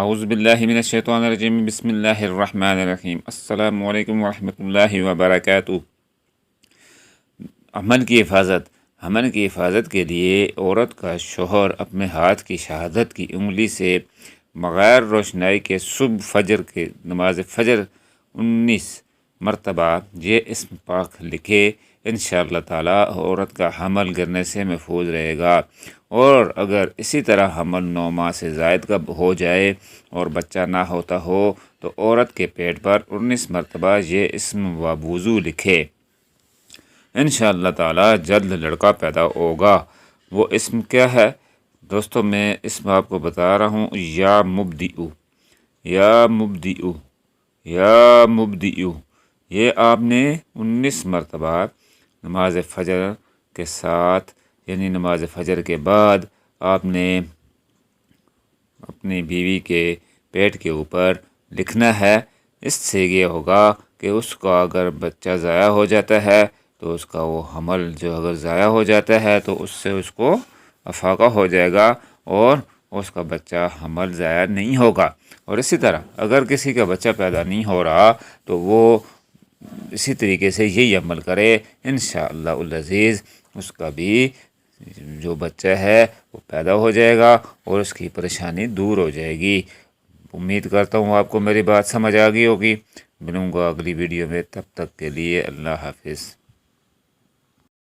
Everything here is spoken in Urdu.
اعوذ باللہ من الشیطان الرجیم، بسم اللہ الرحمن الرحیم۔ السلام علیکم ورحمۃ اللہ وبرکاتہ۔ امن کی حفاظت کے لیے عورت کا شوہر اپنے ہاتھ کی شہادت کی انگلی سے بغیر روشنائی کے صبح فجر کے نماز فجر 19 مرتبہ یہ اسم پاک لکھے، انشاءاللہ تعالیٰ عورت کا حمل گرنے سے محفوظ رہے گا۔ اور اگر اسی طرح حمل 9 ماہ سے زائد کا ہو جائے اور بچہ نہ ہوتا ہو تو عورت کے پیٹ پر 19 مرتبہ یہ اسم و وضو لکھے، انشاءاللہ تعالیٰ جلد لڑکا پیدا ہوگا۔ وہ اسم کیا ہے دوستو؟ میں اسم آپ کو بتا رہا ہوں، یا مبدئ، یا مبدئ، یا مبدئ۔ یہ آپ نے 19 مرتبہ نماز فجر کے ساتھ، یعنی نماز فجر کے بعد آپ نے اپنی بیوی کے پیٹ کے اوپر لکھنا ہے۔ اس سے یہ ہوگا کہ اس کا اگر بچہ ضائع ہو جاتا ہے تو اس کا وہ حمل جو اگر ضائع ہو جاتا ہے تو اس سے اس کو افاقہ ہو جائے گا اور اس کا بچہ حمل ضائع نہیں ہوگا۔ اور اسی طرح اگر کسی کا بچہ پیدا نہیں ہو رہا تو وہ اسی طریقے سے یہی عمل کرے، انشاءاللہ العزیز اس کا بھی جو بچہ ہے وہ پیدا ہو جائے گا اور اس کی پریشانی دور ہو جائے گی۔ امید کرتا ہوں آپ کو میری بات سمجھ آ گئی ہوگی۔ ملوں گا اگلی ویڈیو میں، تب تک کے لیے اللہ حافظ۔